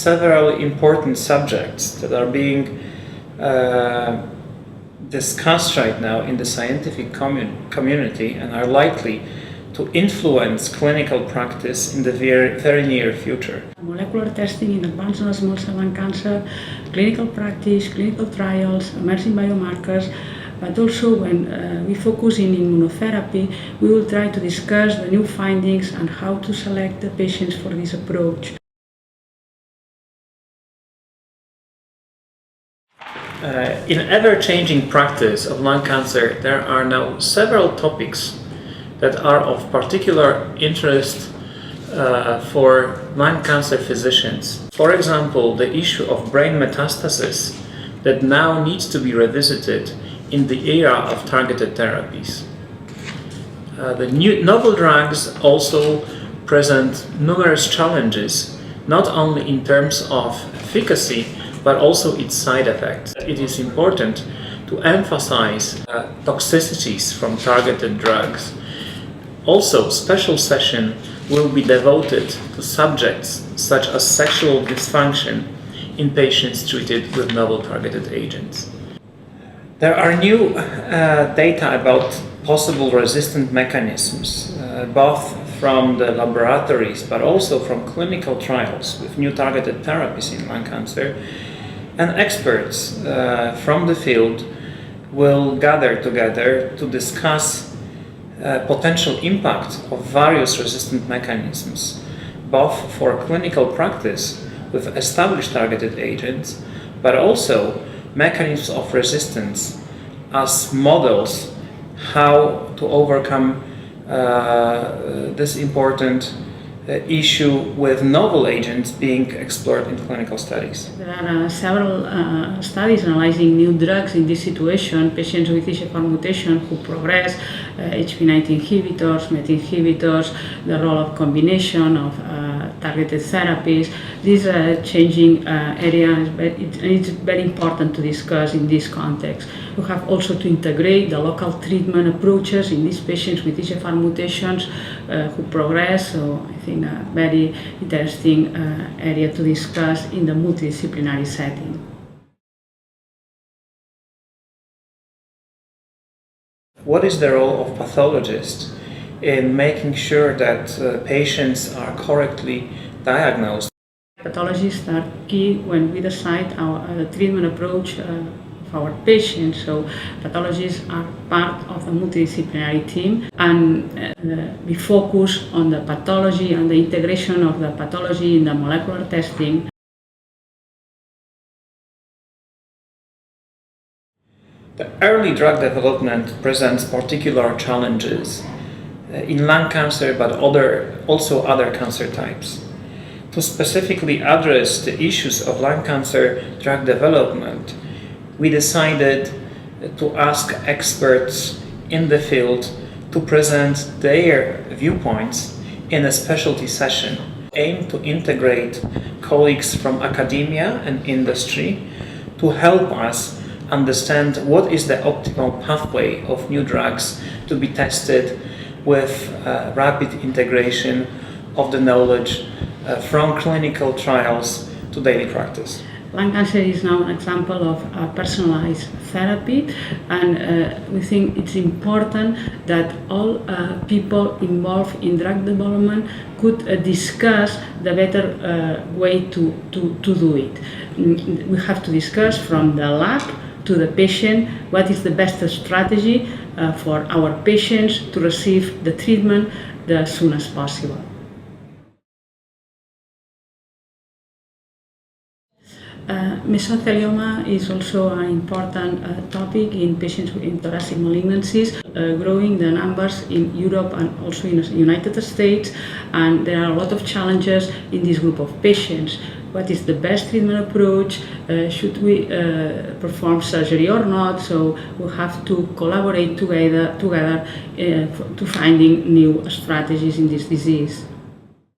several important subjects that are being discussed right now in the scientific community and are likely to influence clinical practice in the very near future. Molecular testing in advanced non-small cell lung cancer, clinical practice, clinical trials, emerging biomarkers, but also when we focus in immunotherapy, we will try to discuss the new findings and how to select the patients for this approach. In ever-changing practice of lung cancer, there are now several topics that are of particular interest for lung cancer physicians. For example, the issue of brain metastasis that now needs to be revisited in the era of targeted therapies. The novel drugs also present numerous challenges, not only in terms of efficacy, but also its side effects. It is important to emphasize toxicities from targeted drugs. Also, special session will be devoted to subjects such as sexual dysfunction in patients treated with novel targeted agents. There are new data about possible resistant mechanisms, both from the laboratories but also from clinical trials with new targeted therapies in lung cancer. And experts from the field will gather together to discuss potential impact of various resistant mechanisms, both for clinical practice with established targeted agents, but also mechanisms of resistance as models how to overcome this important issue with novel agents being explored in clinical studies. There are several studies analyzing new drugs in this situation, patients with EGFR mutation who progress, HPV-19 inhibitors, MET inhibitors, the role of combination of targeted therapies. This changing area, it's very important to discuss in this context. We have also to integrate the local treatment approaches in these patients with EGFR mutations who progress, so I think a very interesting area to discuss in the multidisciplinary setting. What is the role of pathologists in making sure that patients are correctly diagnosed? Pathologists are key when we decide the treatment approach of our patients. So pathologists are part of the multidisciplinary team, and we focus on the pathology and the integration of the pathology in the molecular testing. The early drug development presents particular challenges in lung cancer, but also other cancer types. To specifically address the issues of lung cancer drug development, we decided to ask experts in the field to present their viewpoints in a specialty session, aimed to integrate colleagues from academia and industry to help us understand what is the optimal pathway of new drugs to be tested with rapid integration of the knowledge from clinical trials to daily practice. Lung cancer is now an example of personalized therapy, and we think it's important that all people involved in drug development could discuss the better way to do it. We have to discuss from the lab to the patient what is the best strategy for our patients to receive the treatment as soon as possible. Mesothelioma is also an important topic in patients in thoracic malignancies, growing the numbers in Europe and also in the United States, and there are a lot of challenges in this group of patients. What is the best treatment approach? Should we perform surgery or not? So we have to collaborate together to finding new strategies in this disease.